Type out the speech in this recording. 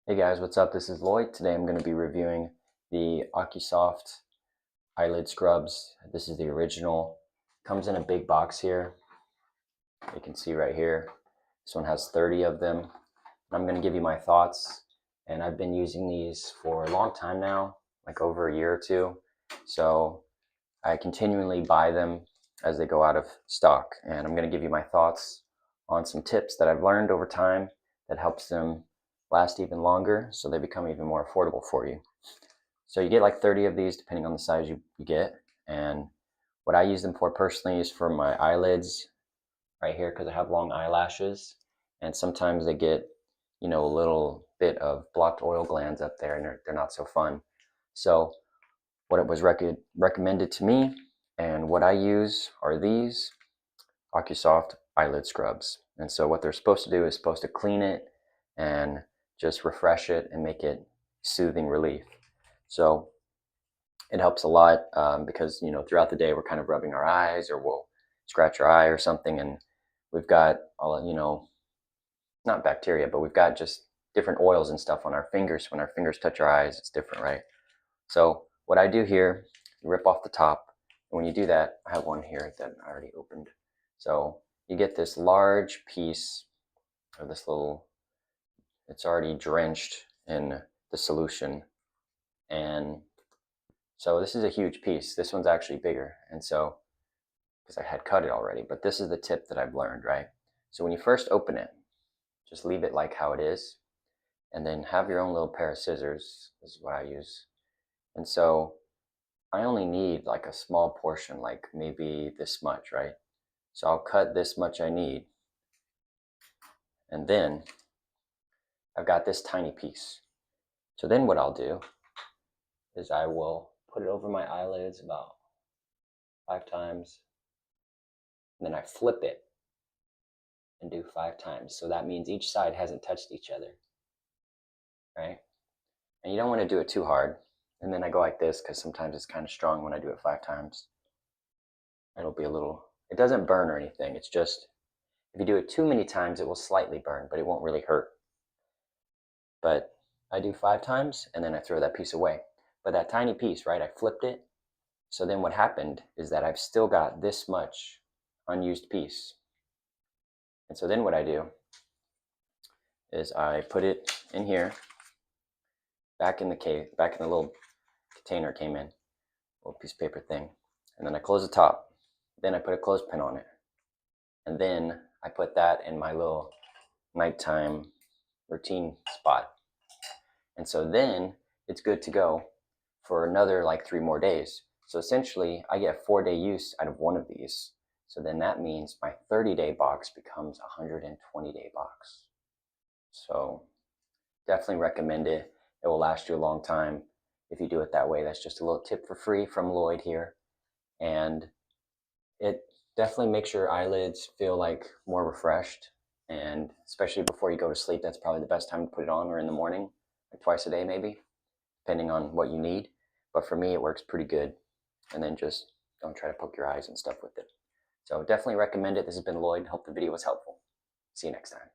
Hey guys, what's up? This is Lloyd. Today I'm going to be reviewing the OCuSOFT eyelid scrubs. This is the original. Comes in a big box here. You can see right here. This one has 30 of them. I'm going to give you my thoughts. And I've been using these for a long time now, like over a year or two. So I continually buy them as they go out of stock. And I'm going to give you my thoughts on some tips that I've learned over time that helps them last even longer so they become even more affordable for you. So you get like 30 of these depending on the size you get. And what I use them for personally is for my eyelids right here because I have long eyelashes. And sometimes they get, a little bit of blocked oil glands up there and they're not so fun. So what it was recommended to me and what I use are these OCuSoft eyelid scrubs. And so what they're supposed to do is supposed to clean it and just refresh it and make it soothing relief. So it helps a lot because throughout the day we're kind of rubbing our eyes or we'll scratch our eye or something, and we've got all not bacteria, but we've got just different oils and stuff on our fingers. When our fingers touch our eyes, it's different, right? So what I do here, you rip off the top, and when you do that, I have one here that I already opened. So you get this large piece of this little, it's already drenched in the solution, and so this is a huge piece. This one's actually bigger, and so because I had cut it already, but this is the tip that I've learned, right? So when you first open it, just leave it like how it is, and then have your own little pair of scissors. This is what I use. And so I only need like a small portion, like maybe this much, right? So I'll cut this much I need. And then I've got this tiny piece. So then what I'll do is I will put it over my eyelids about 5 times. And then I flip it and do 5 times. So that means each side hasn't touched each other, right? And you don't want to do it too hard. And then I go like this because sometimes it's kind of strong when I do it 5 times. It'll be a little, it doesn't burn or anything. It's just, if you do it too many times, it will slightly burn, but it won't really hurt. But I do 5 times and then I throw that piece away. But that tiny piece, right, I flipped it. So then what happened is that I've still got this much unused piece. And so then what I do is I put it in here, back in the little container it came in, little piece of paper thing. And then I close the top. Then I put a clothespin on it. And then I put that in my little nighttime routine spot. And so then it's good to go for another like 3 more days. So essentially I get 4-day use out of one of these. So then that means my 30-day box becomes a 120-day box. So definitely recommend it. It will last you a long time if you do it that way. That's just a little tip for free from Lloyd here. And it definitely makes your eyelids feel like more refreshed. And especially before you go to sleep, that's probably the best time to put it on, or in the morning, like twice a day maybe, depending on what you need. But for me, it works pretty good. And then just don't try to poke your eyes and stuff with it. So definitely recommend it. This has been Lloyd. Hope the video was helpful. See you next time.